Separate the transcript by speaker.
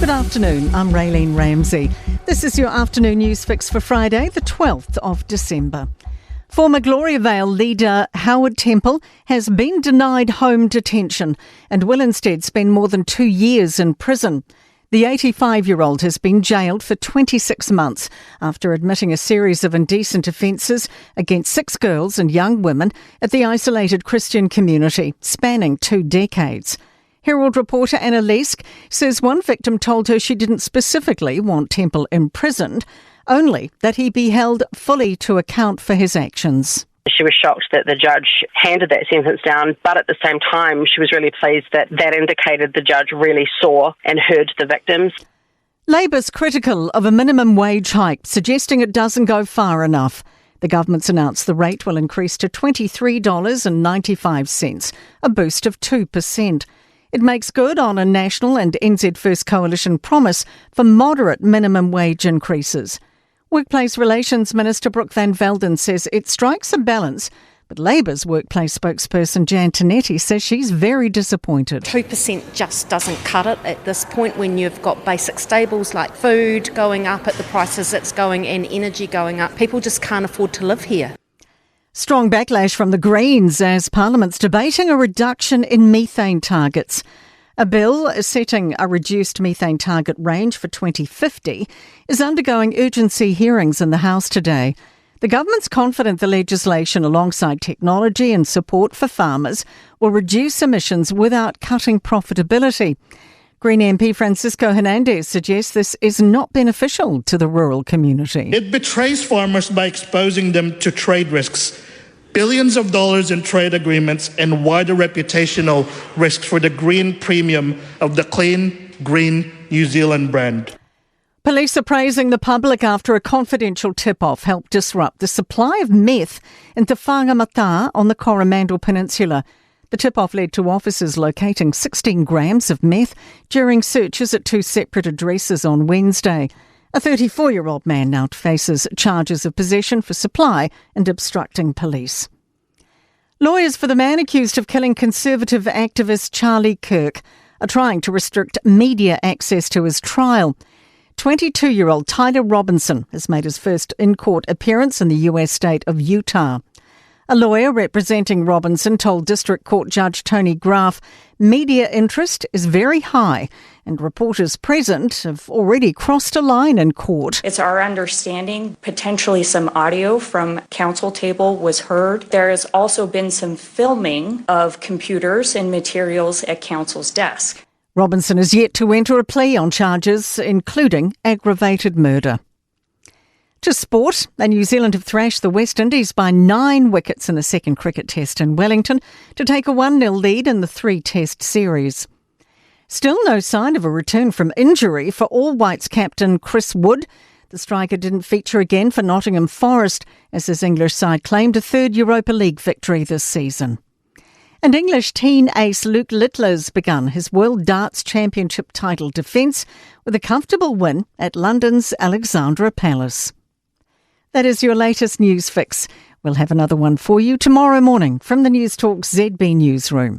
Speaker 1: Good afternoon, I'm Raylene Ramsey. This is your afternoon news fix for Friday, the 12th of December. Former Gloriavale leader Howard Temple has been denied home detention and will instead spend more than 2 years in prison. The 85-year-old has been jailed for 26 months after admitting a series of indecent offences against 6 girls and young women at the isolated Christian community, spanning 2 decades. Herald reporter Anna Lesk says one victim told her she didn't specifically want Temple imprisoned, only that he be held fully to account for his actions.
Speaker 2: She was shocked that the judge handed that sentence down, but at the same time, she was really pleased that that indicated the judge really saw and heard the victims.
Speaker 1: Labor's critical of a minimum wage hike, suggesting it doesn't go far enough. The government's announced the rate will increase to $23.95, a boost of 2%. It makes good on a National and NZ First Coalition promise for moderate minimum wage increases. Workplace Relations Minister Brooke Van Velden says it strikes a balance, but Labor's workplace spokesperson Jan Tinetti says she's very disappointed.
Speaker 3: 2% just doesn't cut it at this point when you've got basic staples like food going up at the prices it's going and energy going up. People just can't afford to live here.
Speaker 1: Strong backlash from the Greens as Parliament's debating a reduction in methane targets. A bill setting a reduced methane target range for 2050 is undergoing urgency hearings in the House today. The government's confident the legislation, alongside technology and support for farmers, will reduce emissions without cutting profitability. Green MP Francisco Hernandez suggests this is not beneficial to the rural community.
Speaker 4: It betrays farmers by exposing them to trade risks, billions of dollars in trade agreements, and wider reputational risks for the green premium of the clean, green New Zealand brand.
Speaker 1: Police are praising the public after a confidential tip-off helped disrupt the supply of meth in Te Whangamata on the Coromandel Peninsula. The tip-off led to officers locating 16 grams of meth during searches at 2 separate addresses on Wednesday. A 34-year-old man now faces charges of possession for supply and obstructing police. Lawyers for the man accused of killing Conservative activist Charlie Kirk are trying to restrict media access to his trial. 22-year-old Tyler Robinson has made his first in-court appearance in the US state of Utah. A lawyer representing Robinson told District Court Judge Tony Graff media interest is very high and reporters present have already crossed a line in court.
Speaker 5: It's our understanding potentially some audio from counsel table was heard. There has also been some filming of computers and materials at counsel's desk.
Speaker 1: Robinson is yet to enter a plea on charges including aggravated murder. To sport, New Zealand have thrashed the West Indies by 9 wickets in the second cricket test in Wellington to take a 1-0 lead in the 3-test series. Still no sign of a return from injury for All Whites captain Chris Wood. The striker didn't feature again for Nottingham Forest as his English side claimed a 3rd Europa League victory this season. And English teen ace Luke Littler's begun his World Darts Championship title defence with a comfortable win at London's Alexandra Palace. That is your latest news fix. We'll have another one for you tomorrow morning from the Newstalk ZB newsroom.